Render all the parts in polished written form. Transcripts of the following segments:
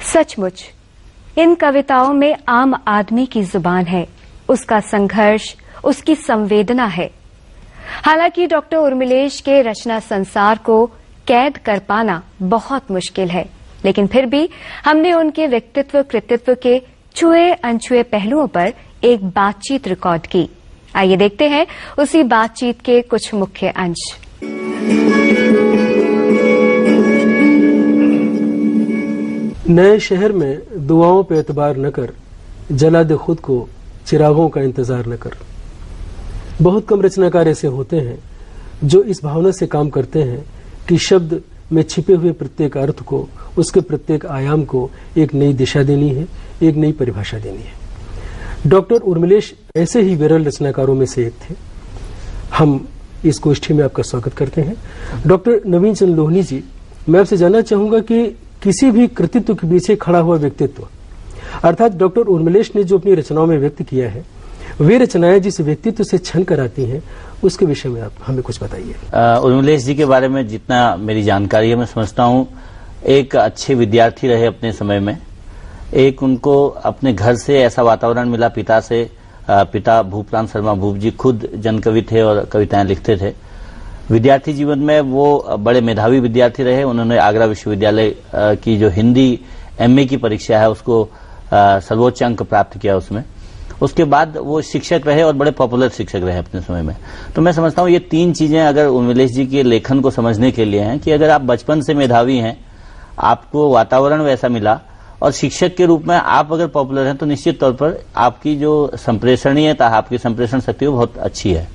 सचमुच इन कविताओं में आम आदमी की जुबान है, उसका संघर्ष, उसकी संवेदना है। हालांकि डॉक्टर उर्मिलेश के रचना संसार को कैद कर पाना बहुत मुश्किल है, लेकिन फिर भी हमने उनके व्यक्तित्व कृतित्व के छुए अनछुए पहलुओं पर एक बातचीत रिकॉर्ड की। आइए देखते हैं उसी बातचीत के कुछ मुख्य अंश। नए शहर में दुआओं पे एतबार न कर, जला दे खुद को चिरागों का इंतजार न कर। बहुत कम रचनाकार ऐसे होते हैं जो इस भावना से काम करते हैं कि शब्द में छिपे हुए प्रत्येक अर्थ को, उसके प्रत्येक आयाम को एक नई दिशा देनी है, एक नई परिभाषा देनी है। डॉक्टर उर्मिलेश ऐसे ही विरल रचनाकारों में से एक थे। हम इस गोष्ठी में आपका स्वागत करते हैं। डॉक्टर नवीन चंद लोहनी जी, मैं आपसे जानना चाहूंगा कि किसी भी कृतित्व के पीछे खड़ा हुआ व्यक्तित्व, अर्थात डॉक्टर उर्मिलेश ने जो अपनी रचनाओं में व्यक्त किया है, वे रचनाएं जिस व्यक्तित्व से छन कर आती हैं, उसके विषय में आप हमें कुछ बताइए। उर्मिलेश जी के बारे में जितना मेरी जानकारी है, मैं समझता हूँ एक अच्छे विद्यार्थी रहे अपने समय में। एक उनको अपने घर से ऐसा वातावरण मिला, पिता से, पिता भूपराम शर्मा भूप जी खुद जनकवि थे और कविताएं लिखते थे। विद्यार्थी जीवन में वो बड़े मेधावी विद्यार्थी रहे। उन्होंने आगरा विश्वविद्यालय की जो हिंदी एमए की परीक्षा है उसको सर्वोच्च अंक प्राप्त किया उसमें। उसके बाद वो शिक्षक रहे और बड़े पॉपुलर शिक्षक रहे अपने समय में। तो मैं समझता हूँ ये तीन चीजें अगर उर्मिलेश जी के लेखन को समझने के लिए हैं कि अगर आप बचपन से मेधावी हैं, आपको वातावरण वैसा मिला और शिक्षक के रूप में आप अगर पॉपुलर हैं, तो निश्चित तौर पर आपकी जो संप्रेषणीयता, आपकी संप्रेषण शक्ति वो बहुत अच्छी है।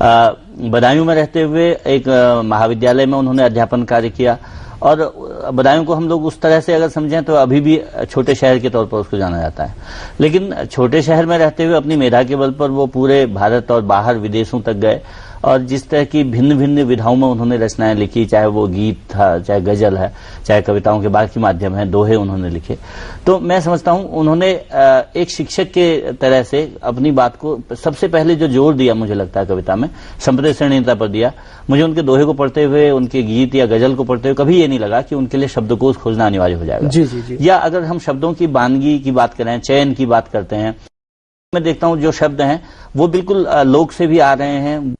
बदायूं में रहते हुए एक महाविद्यालय में उन्होंने अध्यापन कार्य किया और बदायूं को हम लोग उस तरह से अगर समझें तो अभी भी छोटे शहर के तौर पर उसको जाना जाता है। लेकिन छोटे शहर में रहते हुए अपनी मेधा के बल पर वो पूरे भारत और बाहर विदेशों तक गए और जिस तरह की भिन्न भिन्न विधाओं में उन्होंने रचनाएं लिखी, चाहे वो गीत था, चाहे गजल है, चाहे कविताओं के बाकी माध्यम है, दोहे उन्होंने लिखे। तो मैं समझता हूं उन्होंने एक शिक्षक के तरह से अपनी बात को सबसे पहले जो जोर दिया, मुझे लगता है कविता में संप्रेषणीयता पर दिया। मुझे उनके दोहे को पढ़ते हुए, उनके गीत या गजल को पढ़ते हुए कभी ये नहीं लगा कि उनके लिए शब्दकोश खोजना अनिवार्य हो जाएगा। जी, जी, जी। या अगर हम शब्दों की बानगी की बात करें, चयन की बात करते हैं, मैं देखता हूं जो शब्द हैं वो बिल्कुल लोक से भी आ रहे हैं,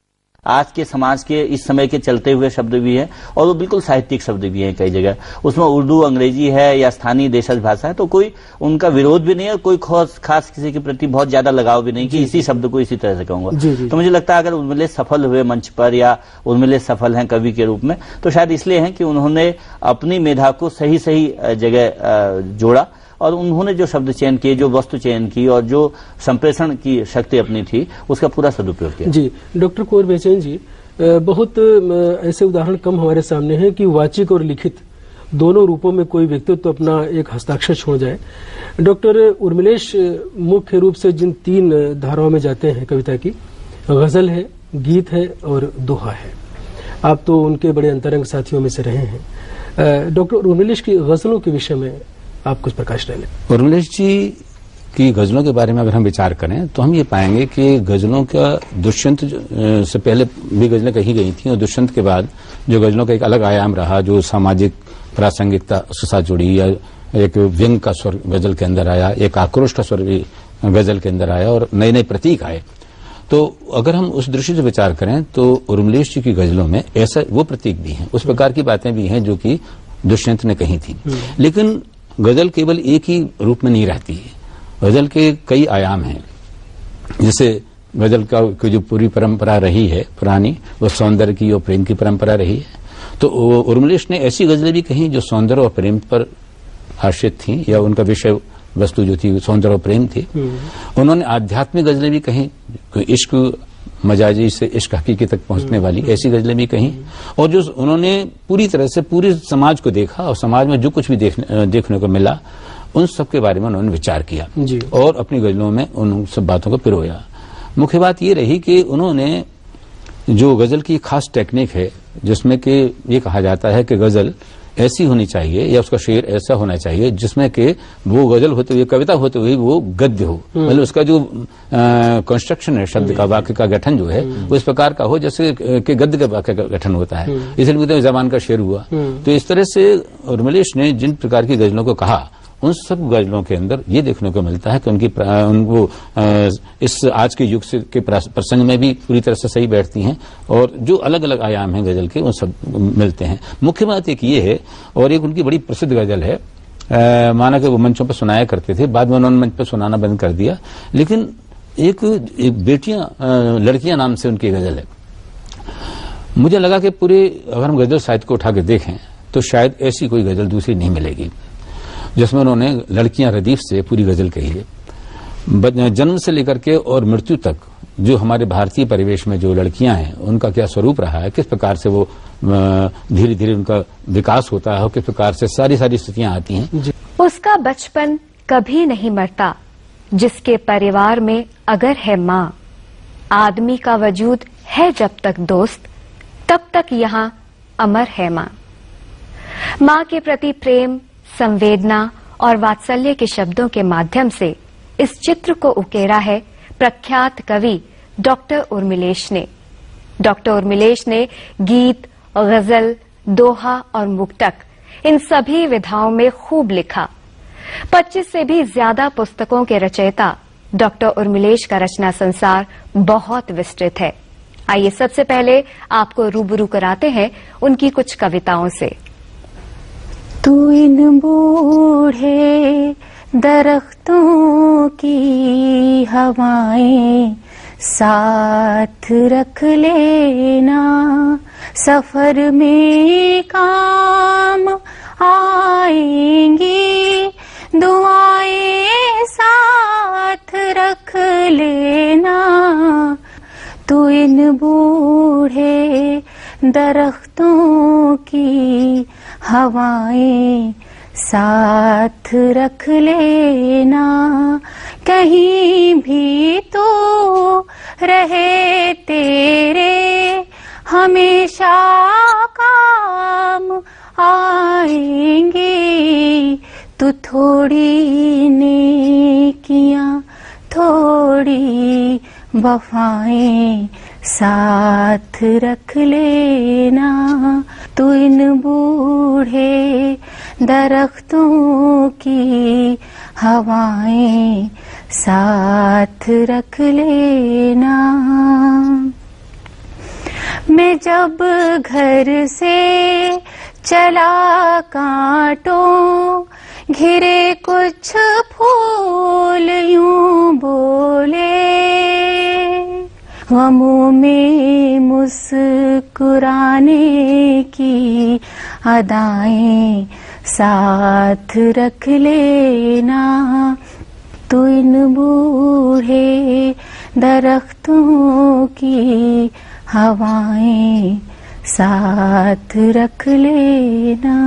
आज के समाज के इस समय के चलते हुए शब्द भी है और वो बिल्कुल साहित्यिक शब्द भी हैं कई जगह। उसमें उर्दू, अंग्रेजी है या स्थानीय देशज भाषा है, तो कोई उनका विरोध भी नहीं है, कोई खास किसी के प्रति बहुत ज्यादा लगाव भी नहीं कि इसी शब्द को इसी तरह से कहूंगा। तो मुझे लगता है अगर उर्मिलेश सफल हुए मंच पर या उर्मिलेश सफल हैं कवि के रूप में, तो शायद इसलिए हैं कि उन्होंने अपनी मेधा को सही सही जगह जोड़ा और उन्होंने जो शब्द चयन किए, जो वस्तु चयन की और जो संप्रेषण की शक्ति अपनी थी, उसका पूरा सदुपयोग किया। जी, डॉक्टर कुंवर बेचैन जी, बहुत ऐसे उदाहरण कम हमारे सामने हैं कि वाचिक और लिखित दोनों रूपों में कोई व्यक्तित्व अपना एक हस्ताक्षर छोड़ जाए। डॉक्टर उर्मिलेश मुख्य रूप से जिन तीन धाराओं में जाते हैं कविता की, गजल है, गीत है और दोहा है। आप तो उनके बड़े अंतरंग साथियों में से रहे हैं। डॉक्टर उर्मिलेश की गजलों के विषय में आप कुछ प्रकाश डालें। उर्मिलेश जी की गजलों के बारे में अगर हम विचार करें तो हम ये पाएंगे कि गजलों का दुष्यंत से पहले भी गजलें कही गई थी और दुष्यंत के बाद जो गजलों का एक अलग आयाम रहा, जो सामाजिक प्रासंगिकता उसके साथ जुड़ी, या एक व्यंग का स्वर गजल के अंदर आया, एक आक्रोश का स्वर भी गजल के अंदर आया और नए नए प्रतीक आए। तो अगर हम उस दृष्टि से विचार करें तो उर्मिलेश जी की गजलों में ऐसा वो प्रतीक भी हैं, उस प्रकार की बातें भी हैं जो कि दुष्यंत ने कही थी। लेकिन गजल केवल एक ही रूप में नहीं रहती है, गजल के कई आयाम हैं। जैसे गजल का जो पूरी परंपरा रही है पुरानी, वो सौंदर्य की और प्रेम की परंपरा रही है। तो उर्मिलेश ने ऐसी गजलें भी कही जो सौंदर्य और प्रेम पर आश्रित थी, या उनका विषय वस्तु जो थी सौंदर्य और प्रेम थी। उन्होंने आध्यात्मिक गजलें भी कही, इश्क मजाजी से इश्क हकीकी तक पहुंचने वाली ऐसी गजलें भी कहीं। और जो उन्होंने पूरी तरह से पूरे समाज को देखा और समाज में जो कुछ भी देखने को मिला, उन सब के बारे में उन्होंने विचार किया और अपनी गजलों में उन सब बातों को पिरोया। मुख्य बात ये रही कि उन्होंने जो गजल की खास टेक्निक है, जिसमें कि ये कहा जाता है कि गजल ऐसी होनी चाहिए या उसका शेर ऐसा होना चाहिए जिसमें कि वो गजल होते हुए, कविता होते हुए वो गद्य हो, मतलब उसका जो कंस्ट्रक्शन है, शब्द का, वाक्य का गठन जो है वो इस प्रकार का हो जैसे कि गद्य का वाक्य का गठन होता है। इसलिए जबान का शेर हुआ। तो इस तरह से उर्मिलेश ने जिन प्रकार की गजलों को कहा उन सब गजलों के अंदर ये देखने को मिलता है कि उनको इस आज के युग के प्रसंग में भी पूरी तरह से सही बैठती हैं, और जो अलग अलग आयाम हैं गजल के उन सब मिलते हैं। मुख्य बात एक ये है, और एक उनकी बड़ी प्रसिद्ध गजल है, माना कि वो मंचों पर सुनाया करते थे, बाद में उन्होंने मंच पर सुनाना बंद कर दिया, लेकिन एक बेटियां लड़कियां नाम से उनकी गजल है। मुझे लगा कि पूरे अगर हम गजल साहित्य को उठा के देखें तो शायद ऐसी कोई गजल दूसरी नहीं मिलेगी जिसमें उन्होंने लड़कियां रदीफ से पूरी गजल कही है। जन्म से लेकर के और मृत्यु तक जो हमारे भारतीय परिवेश में जो लड़कियां हैं उनका क्या स्वरूप रहा है, किस प्रकार से वो धीरे धीरे उनका विकास होता है और किस प्रकार से सारी स्थितियां आती हैं। उसका बचपन कभी नहीं मरता, जिसके परिवार में अगर है माँ, आदमी का वजूद है जब तक दोस्त, तब तक यहाँ अमर है माँ। माँ के प्रति प्रेम, संवेदना और वात्सल्य के शब्दों के माध्यम से इस चित्र को उकेरा है प्रख्यात कवि डॉक्टर उर्मिलेश ने। डॉक्टर उर्मिलेश ने गीत, गजल, दोहा और मुक्तक इन सभी विधाओं में खूब लिखा। 25 से भी ज्यादा पुस्तकों के रचयिता डॉक्टर उर्मिलेश का रचना संसार बहुत विस्तृत है। आइए सबसे पहले आपको रूबरू कराते हैं उनकी कुछ कविताओं से। तू इन बूढ़े दरख्तों की हवाएं साथ रख लेना, सफर में काम आएंगी, दुआएं साथ रख लेना। तू इन बूढ़े दरख्तों की हवाएं साथ रख लेना, कहीं भी तो रहे तेरे हमेशा काम आएंगे। तू थोड़ी नेकियां थोड़ी वफाएं साथ रख लेना। तू इन बूढ़े दरख्तों की हवाएं साथ रख लेना। मैं जब घर से चला कांटों घिरे कुछ फूल यूं बोले, गमों में मुस्कुराने की अदाएं साथ रख लेना। तू इन बूढ़े दरख्तों की हवाएं साथ रख लेना।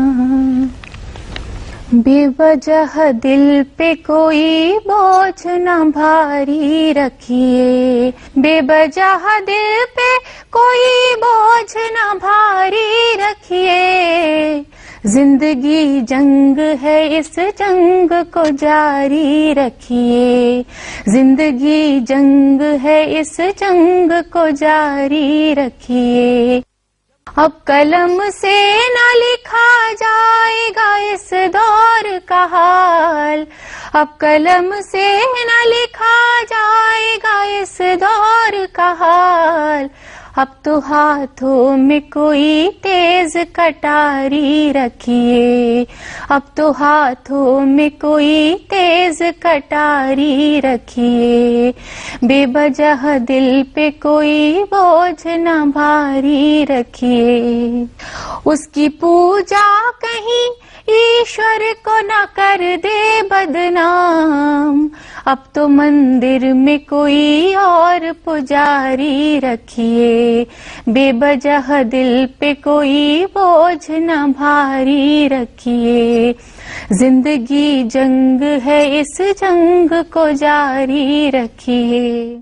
बेवजह दिल पे कोई बोझ न भारी रखिए, बेवजह दिल पे कोई बोझ न भारी रखिए। जिंदगी जंग है, इस जंग को जारी रखिए। जिंदगी जंग है, इस जंग को जारी रखिए। अब कलम से न लिखा जाएगा इस दौर का हाल, अब कलम से न लिखा जाएगा इस दौर का हाल। अब तो हाथों में कोई तेज कटारी रखिए, अब तो हाथों में कोई तेज कटारी रखिए। बेवजह दिल पे कोई बोझ न भारी रखिए। उसकी पूजा कहीं ईश्वर को न कर दे बदनाम। अब तो मंदिर में कोई और पुजारी रखिए। बेवजह दिल पे कोई बोझ न भारी रखिए। जिंदगी जंग है, इस जंग को जारी रखिए।